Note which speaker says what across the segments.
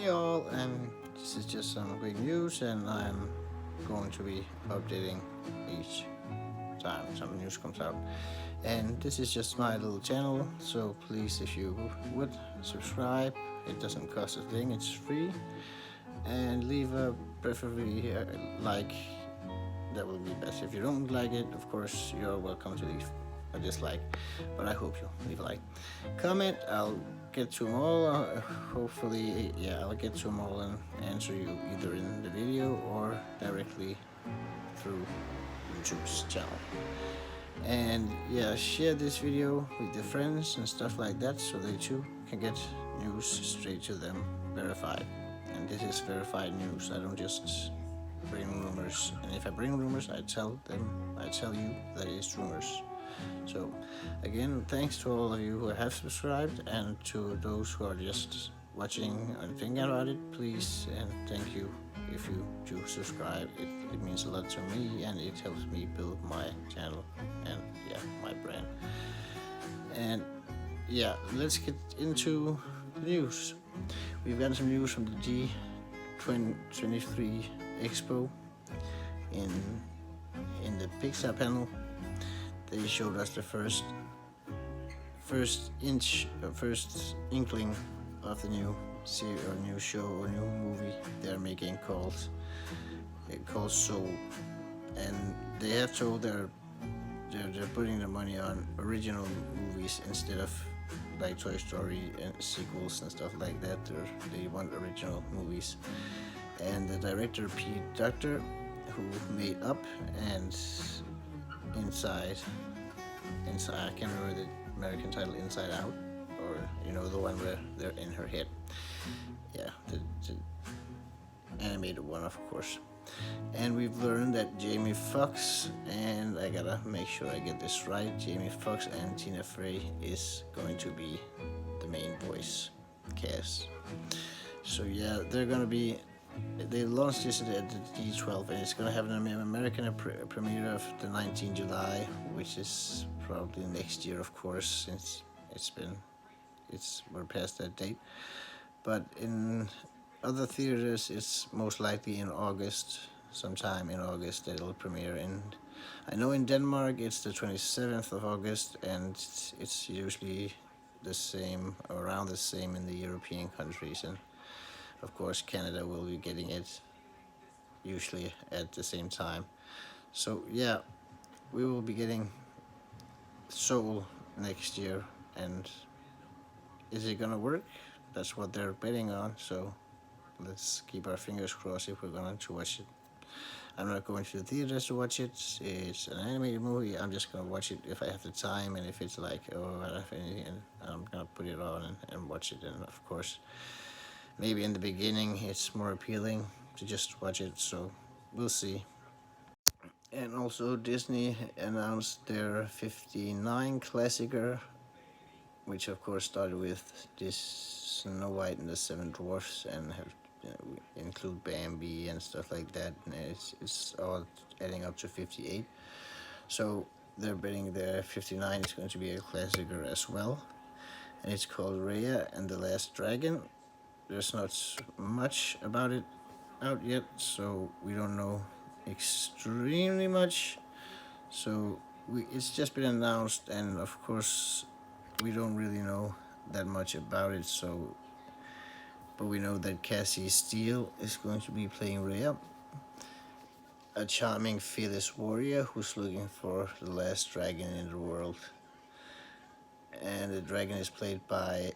Speaker 1: Hey all, this is just some quick news, and I'm going to be updating each time some news comes out. And this is just my little channel, so please, if you would subscribe, it doesn't cost a thing, it's free, and leave a preferably like. That will be best. If you don't like it, of course, you're welcome to leave a dislike, but I hope you leave a like. Comment, I'll get to them all. Hopefully, yeah, I'll get to them all and answer you either in the video or directly through YouTube's channel. And yeah, share this video with your friends and stuff like that, so they too can get news straight to them, verified. And this is verified news. I don't just bring rumors, and if I bring rumors, I tell you that it's rumors. So again, thanks to all of you who have subscribed, and to those who are just watching and thinking about it, please and thank you if you do subscribe. It means a lot to me, and it helps me build my channel and yeah, my brand. And yeah, let's get into the news. We've got some news from the D23 Expo in the Pixar panel. They showed us the first inkling of the new series or new show or new movie they're making called Soul, and they have told they're putting their money on original movies instead of like Toy Story and sequels and stuff like that. They want original movies. And the director Pete Docter, who made Up and Inside, I can't remember the American title, Inside Out, or the one where they're in her head. Yeah, the animated one, of course. And we've learned that Jamie Foxx, and I gotta make sure I get this right, Jamie Foxx and Tina Fey is going to be the main voice cast. So yeah, they launched this at the D12, and it's going to have an American premiere of the 19th July, which is probably next year, of course, since we're past that date. But in other theaters, it's most likely in August, sometime in August that it'll premiere. And I know in Denmark it's the 27th of August, and it's usually the same, around the same in the European countries, and of course Canada will be getting it usually at the same time. So yeah, we will be getting Soul next year, and is it gonna work? That's what they're betting on, so let's keep our fingers crossed if we're going to watch it. I'm not going to the theaters to watch it. It's an animated movie. I'm just gonna watch it if I have the time, and if it's like, oh, I don't have anything, and I'm gonna put it on and watch it. And of course, maybe in the beginning it's more appealing to just watch it, so we'll see. And also Disney announced their 59 classicer, which of course started with this Snow White and the Seven Dwarfs, and have include Bambi and stuff like that, and it's all adding up to 58. So they're betting their 59 is going to be a classicer as well, and it's called Raya and the Last Dragon. There's not much about it out yet, so we don't know extremely much. So it's just been announced, and of course we don't really know that much about it. So, but we know that Cassie Steele is going to be playing Rhea, a charming, fearless warrior who's looking for the last dragon in the world. And the dragon is played by,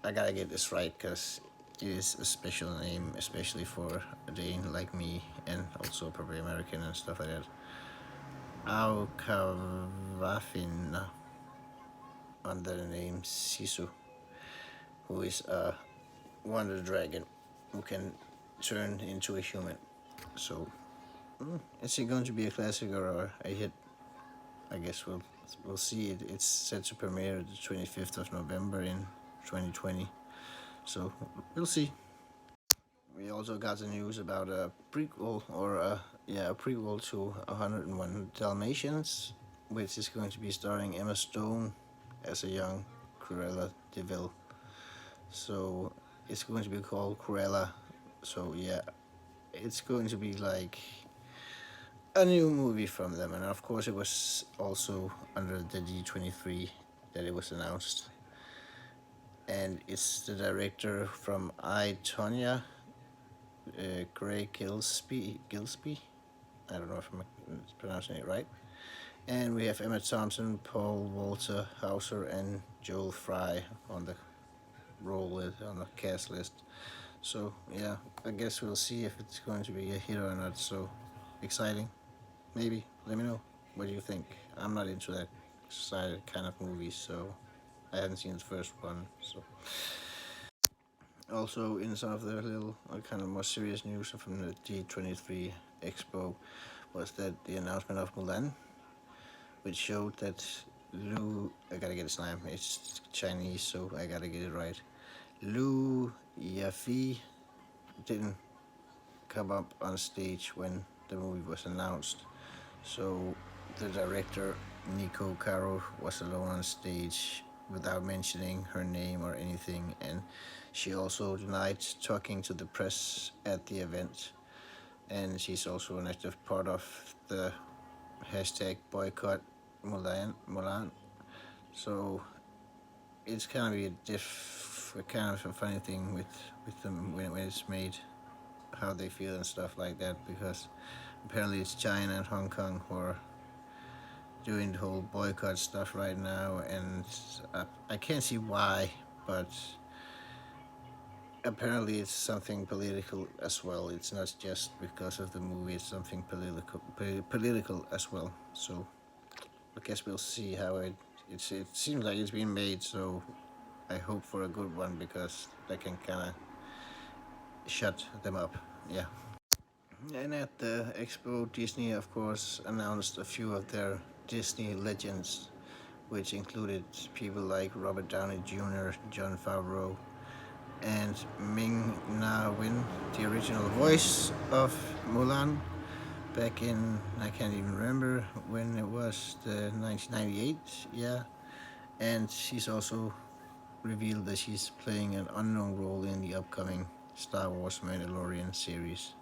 Speaker 1: I gotta get this right because it is a special name, especially for a Dane like me, and also probably American and stuff like that. Aukavafin, under the name Sisu, who is a wonder dragon who can turn into a human. So, is it going to be a classic or a hit? I guess we'll see. It's set to premiere the 25th of November in 2020. So we'll see. We also got the news about a prequel, or a prequel to 101 Dalmatians, which is going to be starring Emma Stone as a young Cruella de Vil. So it's going to be called Cruella. So yeah, it's going to be like a new movie from them, and of course it was also under the D23 that it was announced, and it's the director from I, Tonya, Greg Gillespie. I don't know if I'm pronouncing it right. And we have Emma Thompson, Paul Walter Hauser, and Joel Fry on the on the cast list. So yeah, I guess we'll see if it's going to be a hit or not. So exciting. Maybe. Let me know. What do you think? I'm not into that side kind of movies, so I haven't seen the first one. So also in some of the little kind of more serious news from the D23 Expo was that the announcement of Mulan, which showed that I gotta get his name. It's Chinese, so I gotta get it right. Lu Yafi didn't come up on stage when the movie was announced. So the director, Nico Caro, was alone on stage without mentioning her name or anything, and she also denied talking to the press at the event. And she's also an active part of the hashtag boycott Mulan. So it's kind of kind of a funny thing with them when it's made, how they feel and stuff like that, because apparently it's China and Hong Kong who are doing the whole boycott stuff right now, and I can't see why, but apparently it's something political as well. It's not just because of the movie; it's something political as well. So I guess we'll see how it seems like it's being made. So I hope for a good one because that can kind of shut them up. Yeah. And at the expo, Disney, of course, announced a few of their Disney legends, which included people like Robert Downey Jr., Jon Favreau, and Ming Na Wen, the original voice of Mulan, back in, I can't even remember when it was, the 1998, yeah. And she's also revealed that she's playing an unknown role in the upcoming Star Wars Mandalorian series.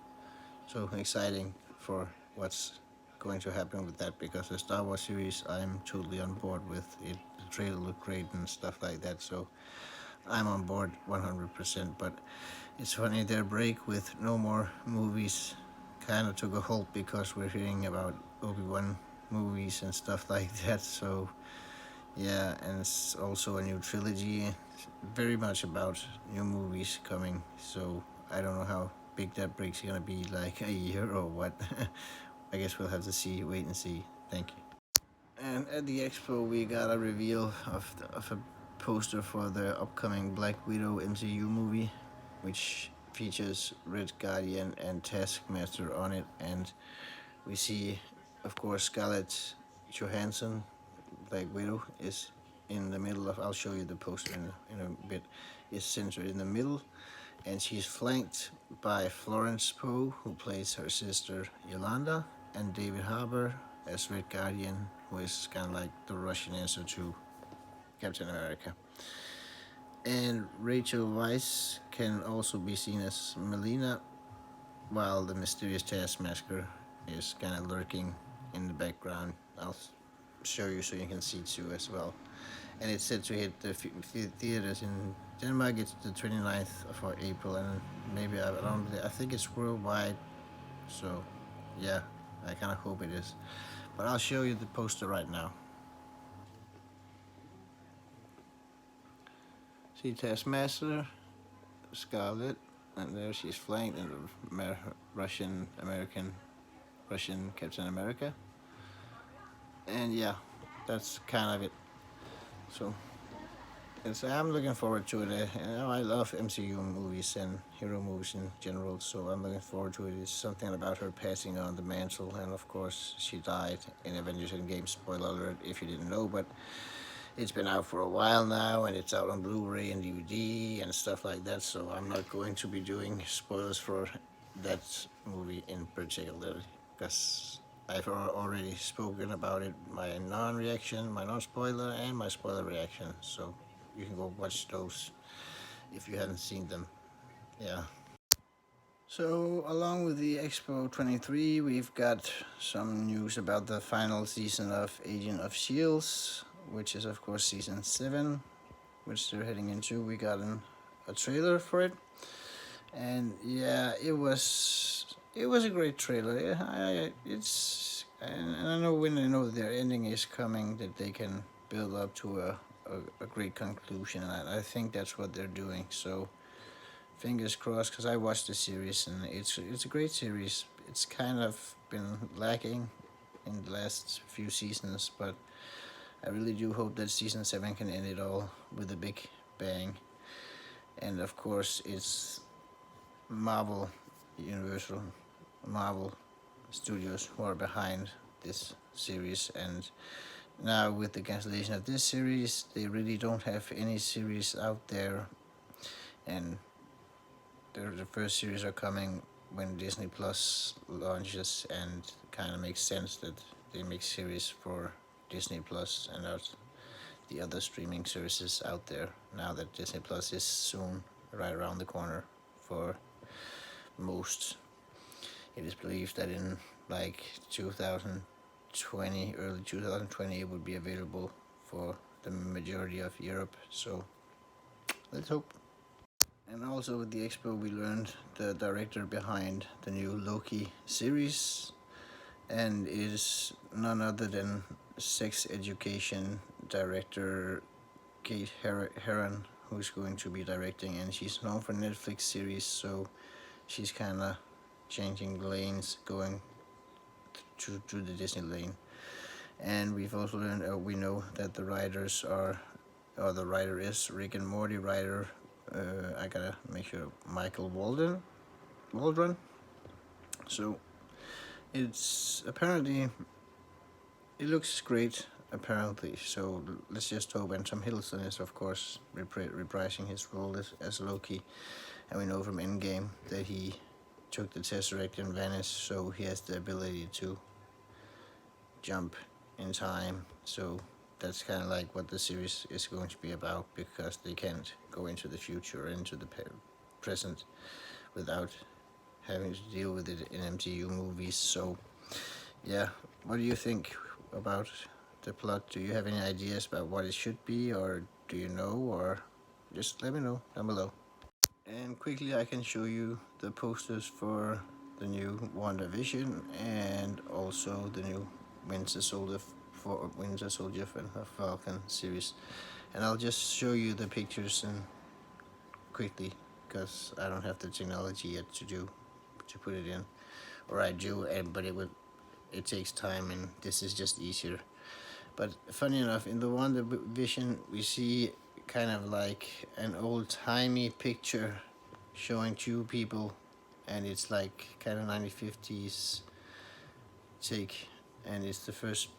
Speaker 1: So exciting for what's going to happen with that, because the Star Wars series I'm totally on board with it. The trailer looked great and stuff like that, so I'm on board 100%. But it's funny, their break with no more movies kind of took a halt because we're hearing about Obi-Wan movies and stuff like that. So yeah, and it's also a new trilogy, very much about new movies coming. So I don't know how big that break's gonna be, like a year or what. I guess we'll have to see, wait and see. Thank you. And at the expo, we got a reveal of a poster for the upcoming Black Widow MCU movie, which features Red Guardian and Taskmaster on it. And we see, of course, Scarlett Johansson, Black Widow, is in the middle of. I'll show you the poster in a bit. Is centered in the middle, and she's flanked by Florence Pugh, who plays her sister Yolanda, and David Harbour as Red Guardian, who is kind of like the Russian answer to Captain America. And Rachel Weisz can also be seen as Melina, while the mysterious Taskmaster is kind of lurking in the background. I'll show you so you can see too as well. And it's set to hit the theaters in Denmark. It's the 29th of April, and maybe I think it's worldwide. So, yeah, I kind of hope it is. But I'll show you the poster right now. See Taskmaster, Scarlet, and there she's flanked in the Russian Captain America. And yeah, that's kind of it. So I'm looking forward to it. I love MCU movies and hero movies in general, so I'm looking forward to it. It's something about her passing on the mantle, and of course, she died in Avengers Endgame. Spoiler alert if you didn't know, but it's been out for a while now, and it's out on Blu-ray and DVD and stuff like that. So I'm not going to be doing spoilers for that movie in particular, because I've already spoken about it, my non-reaction, my non-spoiler, and my spoiler reaction. So you can go watch those if you haven't seen them. Yeah. So, along with the Expo 23, we've got some news about the final season of Agent of Shields, which is, of course, season 7, which they're heading into. We got a trailer for it, and yeah, it was a great trailer. And I know when they know their ending is coming, that they can build up to a great conclusion, and I think that's what they're doing. So fingers crossed, because I watched the series and it's a great series. It's kind of been lacking in the last few seasons, but I really do hope that season 7 can end it all with a big bang. And of course, it's Marvel, Universal, Marvel Studios who are behind this series. And now with the cancellation of this series, they really don't have any series out there, and the first series are coming when Disney Plus launches, and kind of makes sense that they make series for Disney Plus and not the other streaming services out there. Now that Disney Plus is soon right around the corner for most, it is believed that in like 2020, early 2020, it would be available for the majority of Europe. So let's hope. And also with the expo, we learned the director behind the new Loki series, and it is none other than sex education director Kate Herron, who's going to be directing, and she's known for Netflix series, so she's kind of changing lanes, going to the Disney lane. And we've also learned, we know that the writers are, or the writer is Rick and Morty writer. I gotta make sure, Michael Waldron. So it's apparently, it looks great apparently. So let's just hope. And Tom Hiddleston is of course reprising his role as Loki, and we know from Endgame that he took the Tesseract and vanished, so he has the ability to jump in time. So that's kind of like what the series is going to be about, because they can't go into the future or into the present without having to deal with it in MCU movies. So yeah, what do you think about the plot? Do you have any ideas about what it should be, or do you know, or just let me know down below. And quickly, I can show you the posters for the new WandaVision and also the new Winter Soldier and the Falcon series. And I'll just show you the pictures and quickly, because I don't have the technology yet to put it in, or I do, but it takes time, and this is just easier. But funny enough, in the WandaVision, we see kind of like an old-timey picture showing two people, and it's like kind of 1950s take, and it's the first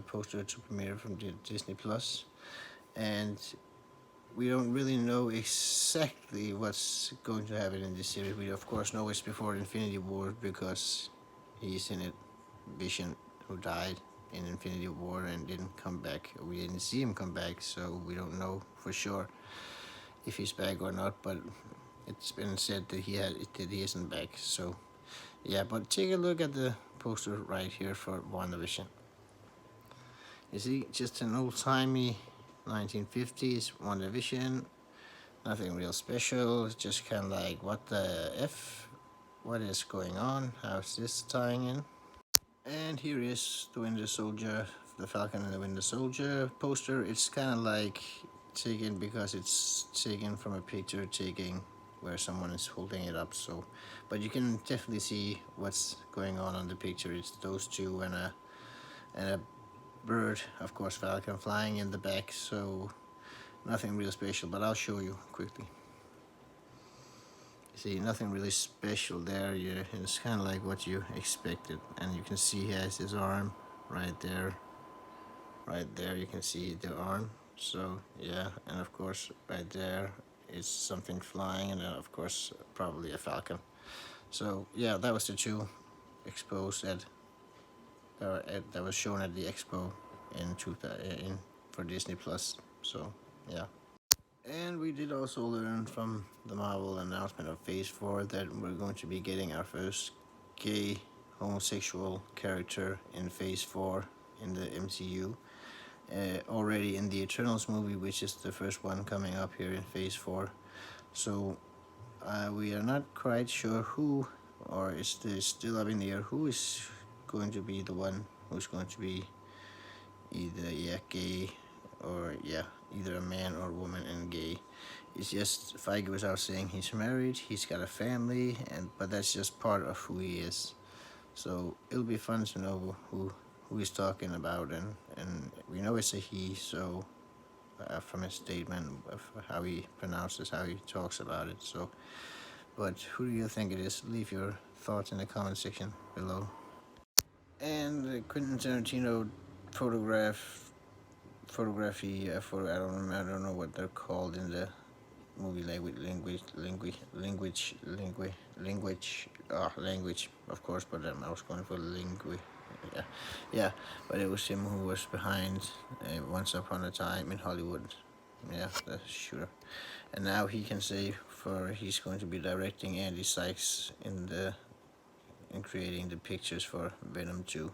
Speaker 1: poster to premiere from Disney Plus, and we don't really know exactly what's going to happen in this series. We of course know it's before Infinity War, because he's in it, Vision, who died in Infinity War and didn't come back. We didn't see him come back, so we don't know for sure if he's back or not. But it's been said that he isn't back. So yeah, but take a look at the poster right here for WandaVision. You see, just an old-timey 1950s WandaVision. Nothing real special. It's just kind of like, what the F? What is going on? How's this tying in? And here is the Winter Soldier, the Falcon and the Winter Soldier poster. It's kind of like taken, because it's taken from a picture taking where someone is holding it up. So, but you can definitely see what's going on the picture. It's those two and a bird, of course, Falcon flying in the back. So nothing real special, but I'll show you quickly. See, nothing really special there. It's kind of like what you expected, and you can see he has his arm right there. Right there, you can see the arm. So yeah, and of course, right there is something flying, and then of course, probably a falcon. So yeah, that was the two expos that was shown at the expo in for Disney Plus. So yeah. And And we did also learn from the Marvel announcement of Phase 4 that we're going to be getting our first gay homosexual character in Phase 4 in the MCU. Already in the Eternals movie, which is the first one coming up here in Phase 4. So we are not quite sure who, or is this still up in the air, who is going to be the one who's going to be either gay or either a man or woman and gay. It's just Feige was out saying he's married, he's got a family, but that's just part of who he is. So it'll be fun to know who he's talking about, and we know it's a he. So from his statement of how he pronounces, how he talks about it. So, but who do you think it is? Leave your thoughts in the comment section below. And Quentin Tarantino photography for I don't know what they're called in the movie language, of course, but I was going for yeah, yeah, but it was him who was behind Once Upon a Time in Hollywood, the shooter, and now he can say he's going to be directing Andy Sykes in creating the pictures for Venom 2,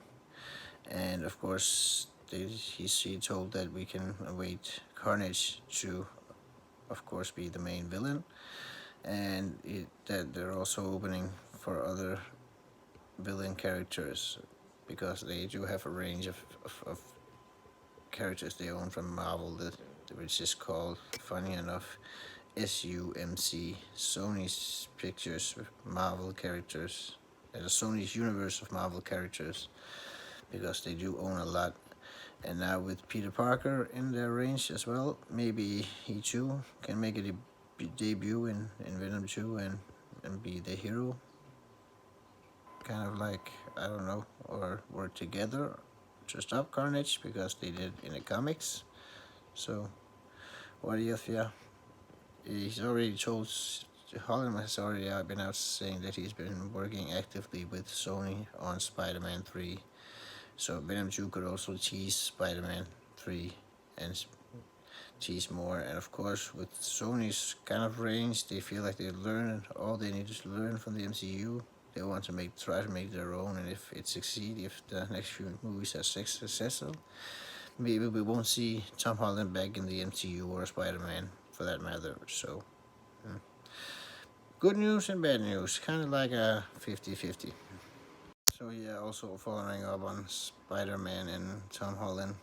Speaker 1: and of course he told that we can await Carnage to, of course, be the main villain, and that they're also opening for other villain characters because they do have a range of characters they own from Marvel, which is called, funny enough, SUMC, Sony's Pictures Marvel Characters, Sony's universe of Marvel characters, because they do own a lot. And now with Peter Parker in their range as well, maybe he too can make a debut in Venom 2 and be the hero. Kind of like, I don't know, or work together to stop Carnage, because they did in the comics. So, what do you think? He's already told, Holland has already been out saying that he's been working actively with Sony on Spider-Man 3. So Venom 2 could also tease Spider-Man 3 and tease more. And of course, with Sony's kind of range, they feel like they learned all they need to learn from the MCU. They want to try to make their own, and if it succeeds, if the next few movies are successful, maybe we won't see Tom Holland back in the MCU or Spider-Man for that matter. So, good news and bad news, kind of like a 50-50. So yeah, also following up on Spider-Man and Tom Holland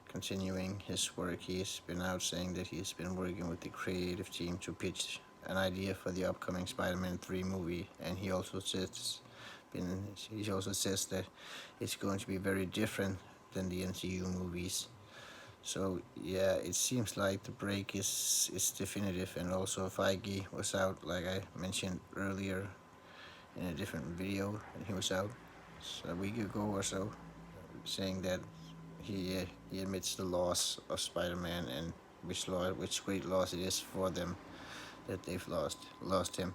Speaker 1: continuing his work, he's been out saying that he's been working with the creative team to pitch an idea for the upcoming Spider-Man 3 movie, and he also says that it's going to be very different than the MCU movies. So yeah, it seems like the break is definitive, and also Feige was out, like I mentioned earlier in a different video, and he was out a week ago or so saying that he admits the loss of Spider-Man, and which great loss it is for them that they've lost him.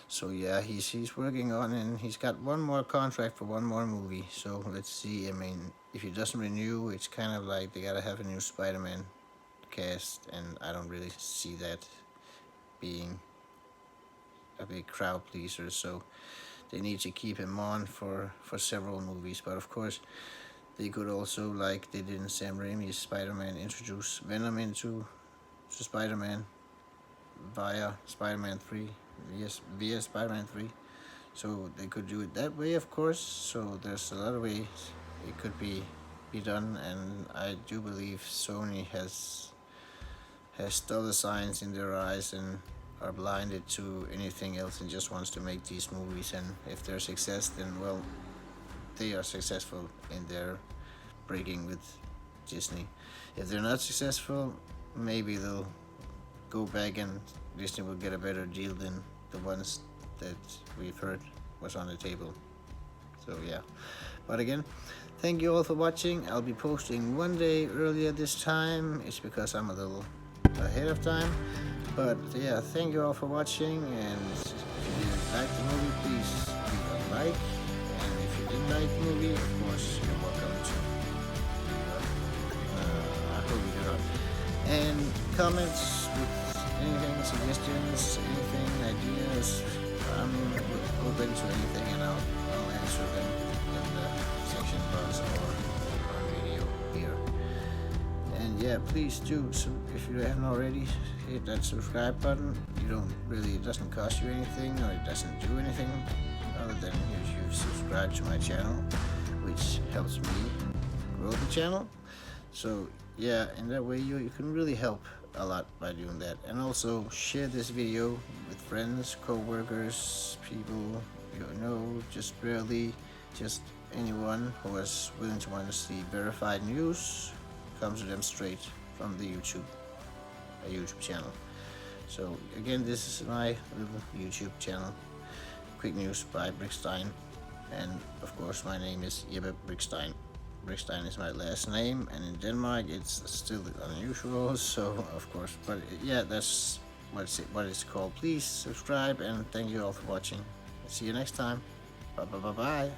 Speaker 1: So yeah, he's working on, and he's got one more contract for one more movie. So let's see. I mean, if he doesn't renew, it's kind of like they gotta have a new Spider-Man cast, and I don't really see that being a big crowd pleaser. So they need to keep him on for several movies. But of course, they could also, like they did in Sam Raimi's Spider-Man, introduce Venom into Spider-Man via Spider-Man 3. Yes, via Spider-Man 3. So they could do it that way, of course. So there's a lot of ways it could be done, and I do believe Sony has dollar signs in their eyes and are blinded to anything else and just wants to make these movies. And if they're success, then well, they are successful in their breaking with Disney. If they're not successful, maybe they'll go back and Disney will get a better deal than the ones that we've heard was on the table. So yeah, but again, thank you all for watching. I'll be posting one day earlier this time. It's because I'm a little ahead of time. But yeah, thank you all for watching, and if you didn't like the movie, please leave a like, and if you didn't like the movie, of course, you're welcome to. I hope you do not. And comments with suggestions, anything, ideas. I'm open to anything, and I'll answer them in the section box or on video here. And yeah, please do. So if you haven't already, hit that subscribe button. It doesn't cost you anything, or it doesn't do anything other than you subscribe to my channel, which helps me grow the channel. So yeah, in that way you can really help a lot by doing that. And also share this video with friends, co-workers, people you know, just anyone who is willing to want to see verified news comes to them straight from the YouTube channel. So again, this is my little YouTube channel, Quick News by Brickstein, and of course my name is Jeppe Brickstein. Brickstein is my last name, and in Denmark it's still unusual, so of course, but yeah, that's what it's called. Please subscribe, and thank you all for watching. See you next time. Bye.